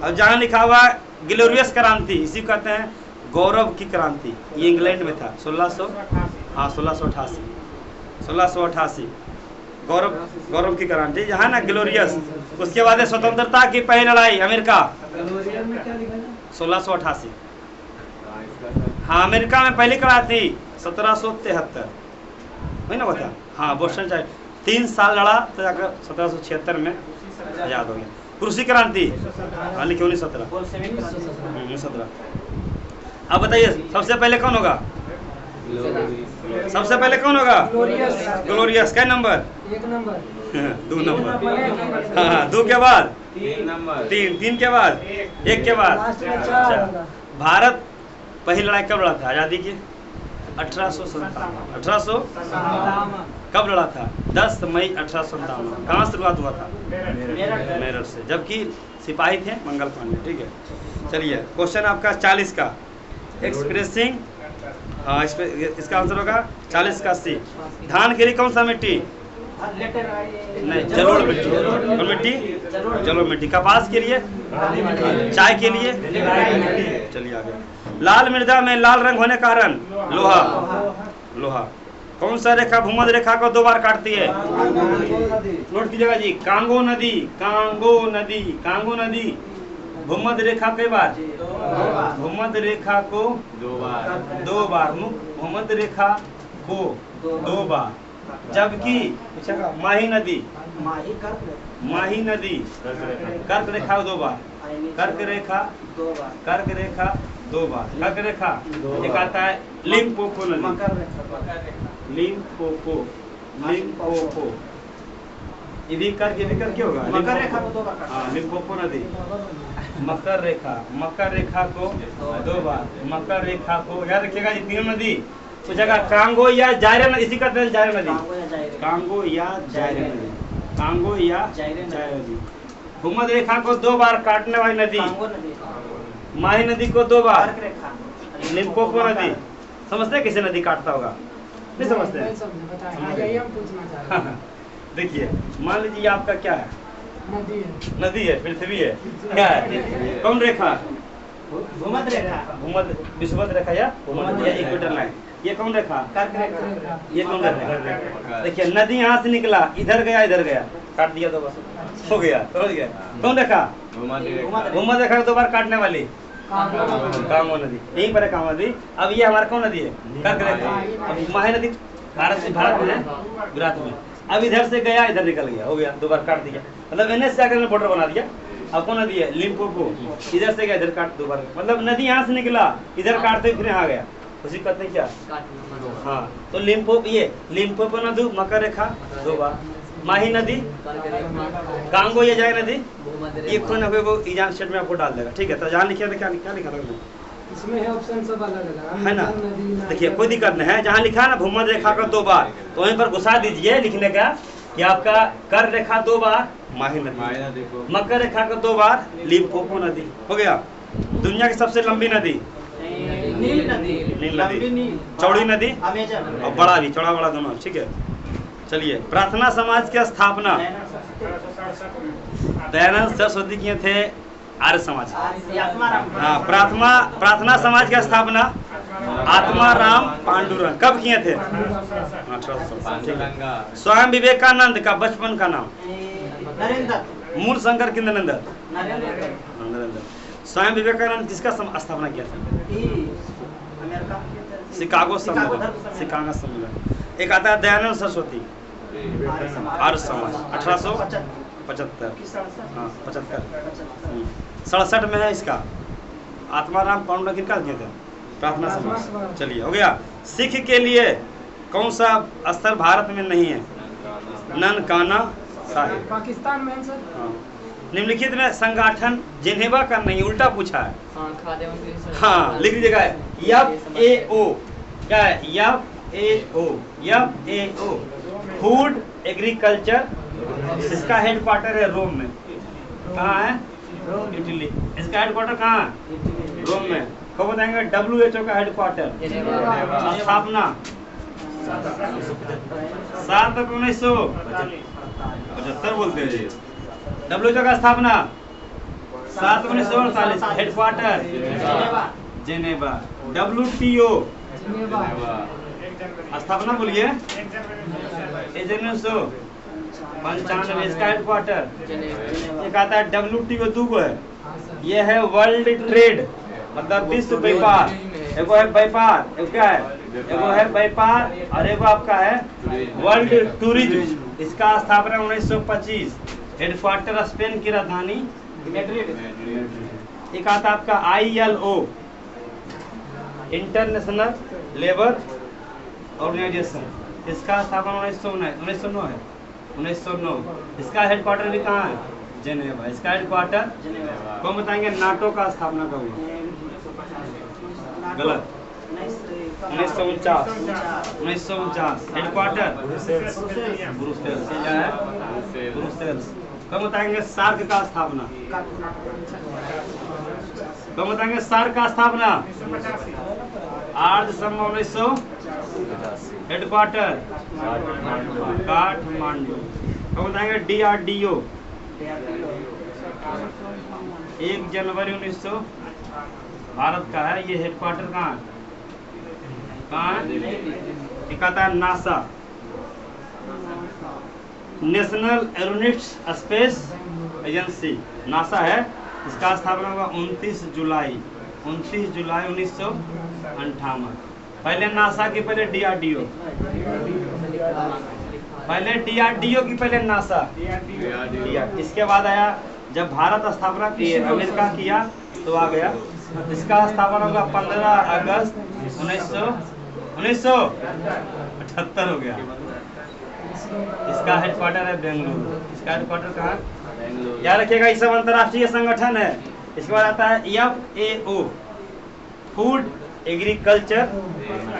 अब जहाँ लिखा हुआ ग्लोरियस क्रांति, इसी को कहते हैं गौरव की क्रांति। ये इंग्लैंड में था 1688। गौरव की क्रांति जहाँ ना ग्लोरियस। उसके बाद स्वतंत्रता की पहली लड़ाई अमेरिका 1688। हाँ अमेरिका में पहली क्रांति 1773 वही ना बता। हाँ बोस्टन चाहिए 3 साल लड़ा तो जाकर 1776 में आजाद हो गया। रूसी क्रांति हाँ लिखिए 1917। अब बताइए सबसे पहले कौन होगा? सबसे पहले कौन होगा? ग्लोरियस। क्या नंबर? 1 number 2 number. हाँ 2 के बाद 3 के बाद 1 के बाद। अच्छा भारत पहली लड़ाई कब लड़ा था आज़ादी की? 1857। कब लड़ा था? 10 मई 1857। कहाँ शुरुआत हुआ था? मेरठ से, जबकि सिपाही थे मंगल पांडे। ठीक है चलिए क्वेश्चन आपका 40 का एक्सप्रेसिंग। हाँ इसका आंसर होगा 40 का सी। धान के लिए कौन सा मिट्टी? नहीं जलोढ़ मिट्टी। कौन मिट्टी? जलोढ़ मिट्टी। कपास के लिए? चाय के लिए? चलिए आगे। लाल मृदा में लाल रंग होने का कारण? लोहा। कौन सा रेखा भूमध्य रेखा को 2 बार काटती है? नोट कीजिएगा जी। कांगो नदी भूमध्य रेखा कई बार? भूमध्य रेखा को 2 बार। भूमध्य रेखा को 2 बार। जबकि माही नदी कर्क रेखा 2 बार। कर्क रेखा 2 बार। कर्क रेखा एक आता है लिम्पोपो नदी। लिम्पोपो ये भी कर क्या होगा? मकर रेखा को 2 बार। हाँ लिम्पोपो नदी। मकर रेखा को 2 बार। मकर रेखा को याद रखिएगा ये 3 नदी पूछेगा। कांगो या जायरे नदी, इसी का जायरे नदी। कांगो या जायरे नदी। भूमध्य रेखा को 2 बार काटने वाली नदी माही नदी को 2 बार। लिम्पोपो नदी समझते हैं कैसे नदी काटता होगा? नहीं समझते नहीं हैं? समझे, बताएं। समझ यही गए। हम पूछना चाह रहे हैं। देखिए, मान लीजिए आपका क्या है? नदी है। नदी है, पृथ्वी है, क्या है? कौन रेखा? भूमध्य रेखा, भूमध्य विषुवत रेखा या भूमध्य या इक्वेटर लाइन, ये कौन रेखा? कर्क रेखा, ये कौन रेखा? देखिए, नदी यहाँ से निकला, इधर गया, काट दिया तो बस हो गया, समझ गया? कौन रेखा? भूमध्य रेखा को 2 बार काटने वाली कामो नदी, यहीं पर है कामो नदी। अब ये हमारा कौन नदी है? कर्क रेखा। अब महानदी भारत में है, गुजरात में। अब इधर से गया, इधर निकल गया, हो गया, 2 बार काट दिया, मतलब एनएच से आकर बॉर्डर बना दिया। अब कौन नदी है? लिम्पोपो, इधर से गया, इधर काट 2 बार, मतलब नदी यहाँ से निकला, इधर काटते फिर यहाँ गया, उसी कहते हैं क्या? हाँ, तो लिम्पोपो नदी मकर रेखा 2 बार, माही नदी, कांगो ये जाए नदी, ये कोई ना कोई वो एग्जाम सेट में आपको डाल देगा, ठीक है? तो जहाँ लिखा था क्या लिखा था इसमें है ऑप्शन सब अलग-अलग है ना? देखिए, कोई दिक्कत नहीं है, जहाँ लिखा है ना भूमध्य रेखा का 2 बार, तो वहीं पर घुसा दीजिए लिखने का कि आपका कर्क रेखा 2 बार माही नदी, मकर रेखा का 2 बार लिम्पोपो नदी, हो गया। दुनिया की सबसे लंबी नदी नील नदी, नील लंबी नदी, नील, चौड़ी नदी अमेजन, और बड़ा भी, चौड़ा बड़ा दोनों, ठीक है? चलिए, प्रार्थना समाज की स्थापना दयानंद सरस्वती किए थे, आर्य समाज। हाँ, प्रार्थना समाज की स्थापना आत्माराम पांडुरंग कब किए थे? 1800। स्वामी विवेकानंद का बचपन का नाम? नरेंद्र, मूल शंकर की नरेंद्र। नरेंद्र, स्वामी विवेकानंद किसका स्थापना किया था? अमेरिका, शिकागो सम्मेलन। एक आता है दयानंद सरस्वती, आर्य समाज, 1875। हाँ, 75। 67 में है इसका आत्माराम पांडुरंग किनका किया था? प्रार्थना समाज। चलिए, हो गया। सिख के लिए कौन सा स्थल भारत में नहीं है? ननकाना साहिब, पाकिस्तान में है सर। हाँ। निम्नलिखित में संगठन जिनेवा का नहीं, उल्टा पूछा है। खाद्य मंत्री, हाँ, लिख दीजिएगा FAO, क्या है? FAO, फूड एग्रीकल्चर, इसका हेडक्वार्टर है रोम में। कहाँ है? इटली। इसका हेडक्वार्टर कहाँ है? रोम में। कब बताएंगे? WHO का हेडक्वार्टर, स्थापना 7 अप्रैल 1975 बोलते हैं। WHO का स्थापना 7 1948, हेडक्वार्टर जेनेवा। WTO स्थापना बोलिए 1995, इसका हेडक्वार्टर। एक आता है WTO, 2 को है, ये है वर्ल्ड ट्रेड, मतलब विश्व व्यापार। एगो है व्यापार, एगो क्या है? एगो है व्यापार और एगो आपका है वर्ल्ड टूरिज्म। इसका स्थापना 1925, हेडक्वार्टर स्पेन की राजधानी मैड्रिड। एक आता आपका ILO, इंटरनेशनल लेबर ऑर्गेनाइजेशन, इसका स्थापना 1909 है, 1909। इसका हेडक्वार्टर भी कहाँ है? जेनेवा। इसका हेडक्वार्टर कौन बताएंगे? नाटो का स्थापना कब हुआ? गलत, 1949। हेडक्वार्टर ब्रुसेल्स, क्या है? ब्रुसेल्स। कब बताएंगे? सार्क का स्थापना, कब बताएंगे? सार्क का स्थापना 8 दिसंबर 1900, हेडक्वार्टर काठमांडू। कब बताएंगे? DRDO 1 जनवरी 1900, भारत का है। ये हेडक्वार्टर कहाँ है? एक आता है NASA, national aeronautics space agency, NASA है। इसका स्थापना हुआ 29 जुलाई 1958। पहले नासा की, पहले DRDO, पहले DRDO की, पहले नासा। इसके बाद आया जब भारत स्थापना की, अमेरिका किया तो आ गया। इसका स्थापना होगा 15 अगस्त 1978 हो गया। इसका हेडक्वार्टर है बेंगलुरु। इसका हेडक्वार्टर कहाँ? याद रखिएगा, ये सब अंतर्राष्ट्रीय संगठन है। इसके बाद आता है FAO, फूड एग्रीकल्चर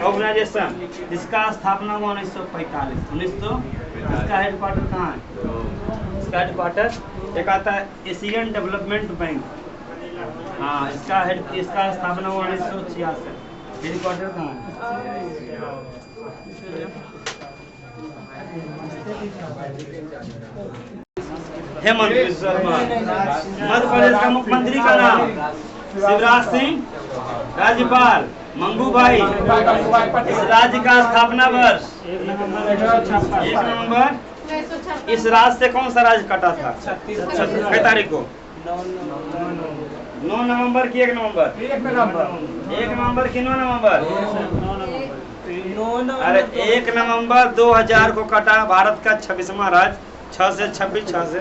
ऑर्गेनाइजेशन। इसका स्थापना हुआ 1945। इसका हेडक्वार्टर कहाँ है? इसका हेडक्वार्टर एक आता है एशियन डेवलपमेंट बैंक। हाँ, इसका स्थापना हुआ 1966। हेडक्वार्टर कहाँ है? हेमंत बिस्वा शर्मा। मध्य प्रदेश का मुख्यमंत्री का नाम शिवराज सिंह। राज्यपाल मंगू भाई। इस राज्य का स्थापना वर्ष 1 नवंबर। इस राज्य से कौन सा राज्य कटा था? 36 तारीख को। 9 नवंबर की 1 नवंबर? 1 नवंबर की 9 नवंबर? अरे 1 नवंबर 2000 को कटा भारत का 26वां राज्य। 6 से 26, 6 से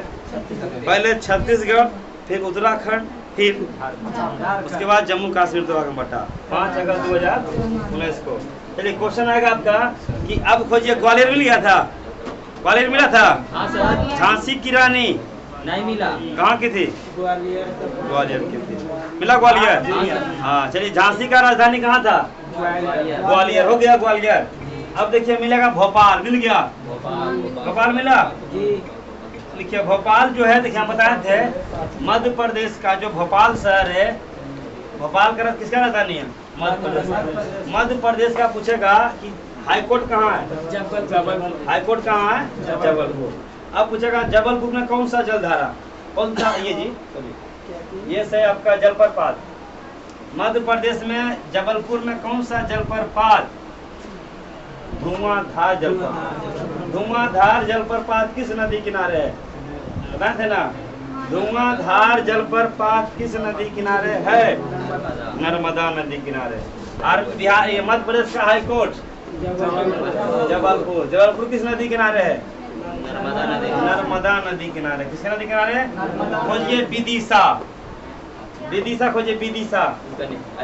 पहले छत्तीसगढ़, फिर उत्तराखंड, फिर उसके बाद जम्मू कश्मीर तो आगे बटा 5 अगस्त 2019 को। चलिए क्वेश्चन आएगा आपका कि अब खोजिए ग्वालियर मिल गया था? ग्वालियर मिला था? झांसी की रानी नहीं मिला। कहाँ की थी? ग्वालियर की थी। मिला ग्वालियर? हाँ चलिए झांसी का राजधानी कहाँ था? ग्वालियर। हो गया ग्वालियर। अब देखिए मिलेगा भोपाल। मिल गया? भोपाल मिला? देखिए भोपाल जो है, देखिए हम बताए थे मध्य प्रदेश का जो भोपाल शहर है, भोपाल का किसका राजधानी है? मध्य प्रदेश। मध्य प्रदेश का पूछेगा कि हाईकोर्ट कहाँ है? जबलपुर। हाईकोर्ट कहाँ है? जबलपुर। अब पूछेगा जबलपुर में कौन सा जलधारा? कौन सा? ये जी ये से आपका जलप्रपात। मध्य प्रदेश में जबलपुर में कौन सा जलप्रपात? धुआंधार जलप्रपात। धुआंधार जलप्रपात किस नदी किनारे है? बताए थे ना? धुआंधार जलप्रपात किस नदी किनारे है? नर्मदा नदी किनारे। और बिहार, ये मध्य प्रदेश का हाई कोर्ट जबलपुर। जबलपुर किस नदी किनारे है? नर्मदा नदी किनारे। किसके नदी किनारे? खोजिए विदिशा। विदिशा खोजिए, विदिशा।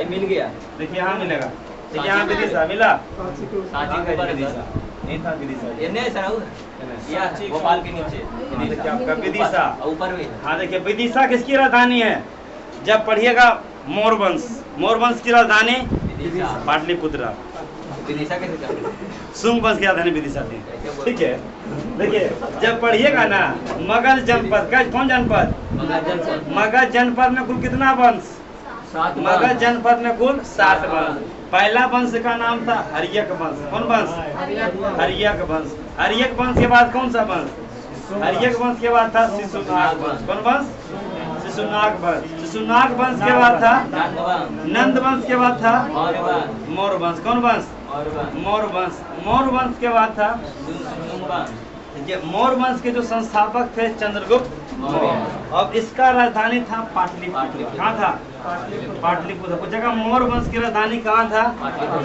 मिल गया। देखिए यहाँ मिलेगा। देखिए यहाँ विदिशा मिला? विदिशा नहीं था विदिशा। भोपाल के नीचे देखिए आपका विदिशा ऊपर में। हाँ देखिए विदिशा किसकी राजधानी है? जब पढ़िएगा मोरवंश। मोरवंश की राजधानी पाटलिपुत्र। विदिशा कैसे? शुंग वंश की राजधानी विदिशा थी। ठीक है, देखिए जब पढ़िएगा ना मगध जनपद का, कौन जनपद? मगध जनपद में कुल कितना वंश? मगध जनपद में कुल 7 वंश। पहला वंश का नाम था हर्यक वंश। कौन वंश? हर्यक वंश। हर्यक वंश के बाद कौन सा वंश? हर्यक वंश के बाद था शिशुनाग वंश। कौन वंश? शिशुनाग वंश। शिशुनाग वंश के बाद था नंद वंश। के बाद था मौर्य वंश। कौन वंश? मौर्य वंश। मौर्य वंश के बाद था मौर्य वंश के जो संस्थापक थे चंद्रगुप्त मौर्य। अब इसका राजधानी था पाटलिपुत्र। कहाँ था? पाटलिपुत्र। कुछ जगह मौर्य वंश की राजधानी कहाँ था?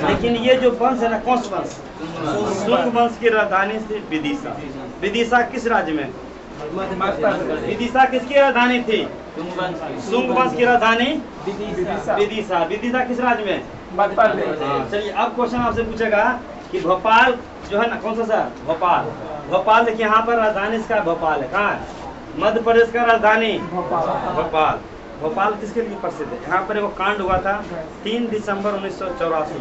लेकिन ये जो वंश है ना, कौन सा वंश? शुंग वंश की राजधानी थी विदिशा। विदिशा किस राज्य में? विदिशा किसकी राजधानी थी? शुंग वंश की राजधानी विदिशा। विदिशा किस राज्य में? चलिए अब क्वेश्चन आपसे पूछेगा कि भोपाल जो है ना, कौन सा शहर? भोपाल। भोपाल देखिए यहाँ पर राजधानी इसका भोपाल है। कहाँ है? मध्य प्रदेश का राजधानी भोपाल। भोपाल किसके लिए प्रसिद्ध है? यहाँ पर वो कांड हुआ था 3 दिसंबर 1984।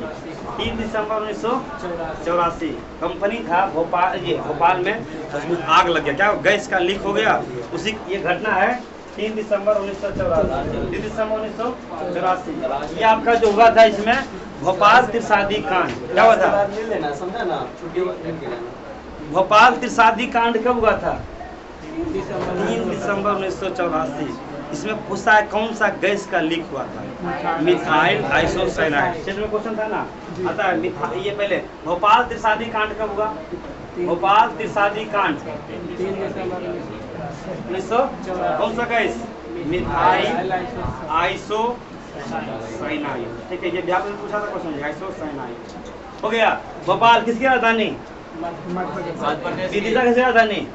3 दिसंबर 1984 कंपनी था भोपाल, ये भोपाल में कुछ आग लग गया। क्या गैस का लीक हो गया? उसी ये घटना है 3 दिसंबर 1984। 3 दिसंबर 1984 ये आपका जो हुआ था, इसमें भोपाल त्रिशादी कांड। क्या हुआ था? भोपाल त्रिशादी कांड कब हुआ था? 3 दिसंबर 1984। इसमें पूछा है कौन सा गैस का लीक हुआ था? Methyl isocyanide. क्षेत्र में क्वेश्चन था ना, आता है ये पहले भोपाल त्रिशादी कांड कब हुआ? भोपाल त्रिशादी कांड 1900। कौन सा गैस? Methyl isocyanide. ठीक है, ये व्यापक में पूछा था क्वेश्चन, आइसोसाइनाइड। हो गया। भोपाल किसकी राजधानी? विदिशा किसकी राजधानी?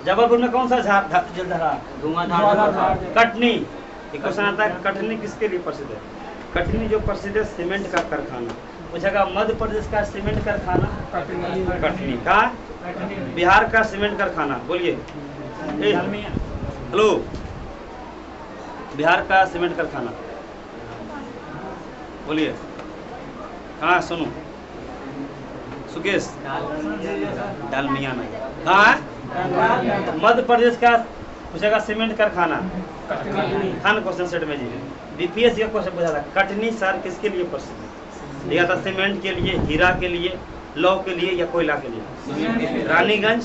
जबलपुर में कौन सा जलधारा? कटनी। एक क्वेश्चन आता है कटनी किसके लिए प्रसिद्ध है? कटनी जो प्रसिद्ध है सीमेंट का कारखाना। पूछेगा मध्य प्रदेश का सीमेंट कारखाना कटनी का। बिहार का सीमेंट कारखाना बोलिए। हेलो, बिहार का सीमेंट कारखाना बोलिए कहाँ? सुनो सुकेश, डालमिया नगर। कहाँ है? मध्य प्रदेश का पूछेगा सीमेंट कारखाना, खान क्वेश्चन सेट में जी। बीपीएससी का क्वेश्चन पूछा था कटनी शहर किसके लिए प्रसिद्ध है? दिया था सीमेंट के लिए, हीरा के लिए, लौह के लिए या कोयला के लिए? रानीगंज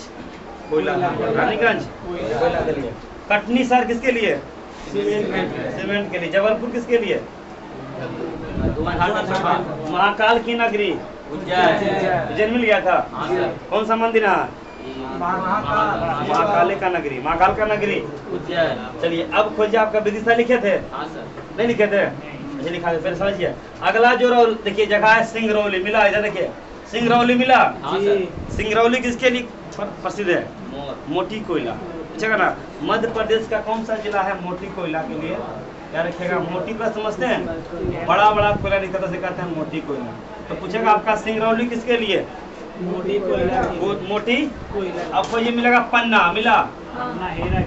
कोयला, रानीगंज कोयला के लिए। कटनी शहर किसके लिए? सीमेंट के लिए। जबलपुर किसके लिए? महाकाल की नगरी उज्जैन मिल गया था। हाँ सर। कौन सा मंदिर है? महाकाल का नगरी, महाकाल का नगरी उज्जैन। चलिए अब खोजिए, आपका विदिशा लिखे थे? हाँ सर। नहीं लिखे थे? अच्छा लिखा है, फिर समझिए। अगला जो देखिए जगह है सिंगरौली, मिला इधर देखिए, सिंगरौली मिला। हाँ सर। सिंगरौली किसके लिए प्रसिद्ध है? मोर। मोटी कोयला, पूछेगा ना। मध्य प्रदेश का कौन सा जिला है मोटी कोयला के लिए? क्या रखेगा? मोटी पर समझते हैं, बड़ा बड़ा कोयला निकलता से कहते हैं मोटी कोयला। तो पूछेगा आपका सिंगरौली किसके लिए? मोटी कोयला मोटी। कोयला। आपको ये मिलेगा पन्ना, मिला?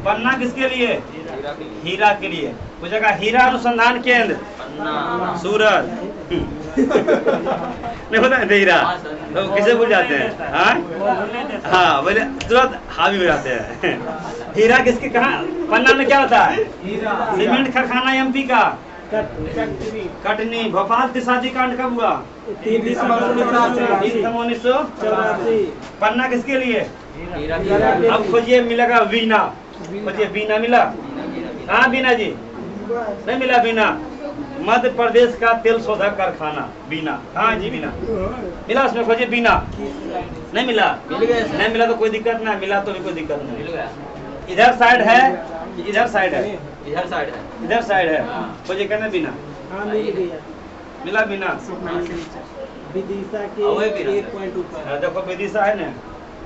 पन्ना किसके लिए? हीरा के लिए। हीरा के लिए। पूछेगा हीरा अनुसंधान केंद्र? पन्ना। सूरत। नहीं होता है हीरा, हाँ सर। तो किसे भूल जाते हैं? हाँ बोले तुरंत हावी हो जाते हैं। हीरा किसके कहाँ? पन्ना में क्या होता है? सीमेंट कारखाना एमपी का कटनी। भोपाल की शादी कांड कब हुआ? 3 दिसंबर 1984। पन्ना किसके लिए? हीरा के लिए। अब खोजिए, मिलेगा वीना। खोजिए वीना, मिला? हाँ वीना जी, नहीं मिला वीना? मध्य प्रदेश का तेल शोधक कारखाना वीना। हाँ जी वीना मिला, उसमें खोजिए वीना। नहीं मिला? मिल गया सर। नहीं मिला तो कोई दिक्कत नहीं, मिला तो भी कोई दिक्कत मिल नहीं। गया। इधर साइड है, इधर साइड है, इधर साइड है। इधर साइड है। हाँ। खोजिए कहना वीना, हाँ मिल गया। मिला वीना? विदिशा अवे के भी 1 पॉइंट ऊपर। देखो विदिशा है ना,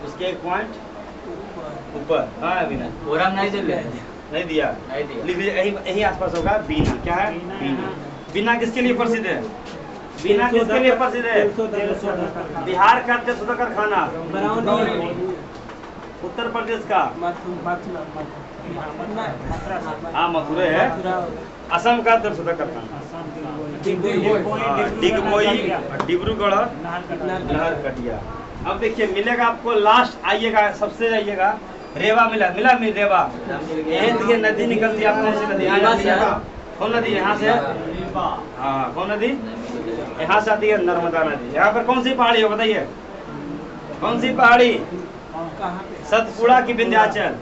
उसके 1 पॉइंट ऊपर। हाँ वीना फोरम नहीं दिले। नहीं दिया, नहीं दिया। लिख लीजिए, यही आसपास होगा। बीना क्या है? बीना। बीना किसके लिए प्रसिद्ध है? बीना किसके लिए प्रसिद्ध है? बिहार का तेल शोधक कारखाना। उत्तर प्रदेश का? हाँ मथुरा है। असम का तेल शोधक कारखाना डिगबोई, डिब्रूगढ़, नहरकटिया। अब देखिए मिलेगा आपको लास्ट, आइएगा सबसे, आइएगा रेवा मिला, मिला मिल रेवा। यही देखिए नदी निकलती है, आपको से नदी यहाँ से। कौन नदी? यहाँ से। हाँ कौन नदी? यहाँ से आती है नर्मदा नदी। यहाँ पर कौन सी पहाड़ी है बताइए? कौन सी पहाड़ी? सतपुड़ा की विंध्याचल।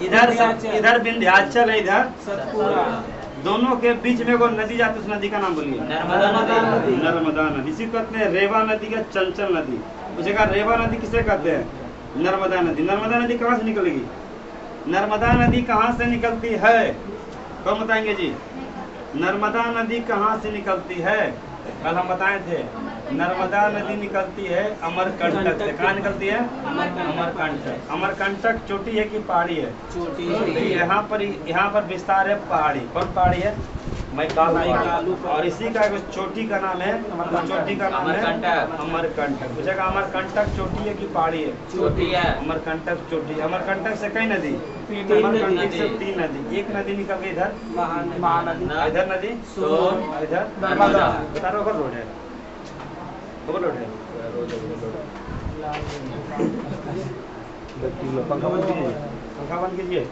इधर विंध्याचल है, इधर सतपुड़ा। दोनों के बीच में वो नदी जाती है, उस नदी का नाम बोलिए? नर्मदा नदी। नर्मदा नदी। इसी को कहते हैं रेवा नदी का चंचल नदी। पूछेगा रेवा नदी किसे कहते हैं? नर्मदा नदी। नर्मदा नदी कहाँ से निकलेगी? नर्मदा नदी कहाँ से निकलती है? कौन बताएंगे जी? नर्मदा नदी कहाँ से निकलती है? कल हम बताए थे, नर्मदा नदी निकलती है अमरकंटक से। कहाँ निकलती है? अमरकंटक। अमरकंटक चोटी है कि पहाड़ी है? चोटी। यहाँ पर विस्तार है पहाड़ी। कौन पहाड़ी है? मैकालू। और इसी का एक चोटी का नाम है, चोटी का नाम है अमरकंटक। पूछेगा अमरकंटक चोटी है कि पहाड़ी है? चोटी है। अमरकंटक चोटी। अमरकंटक से कई नदी? 3 अमरकंटक से 3 नदी। एक नदी निकल गई इधर, महानदी। इधर नदी, सोन, इधर नर्मदा। बता ओवर रोड है, ओवर रोड है। पंखा बंद कीजिए, पंखा बंद कीजिए।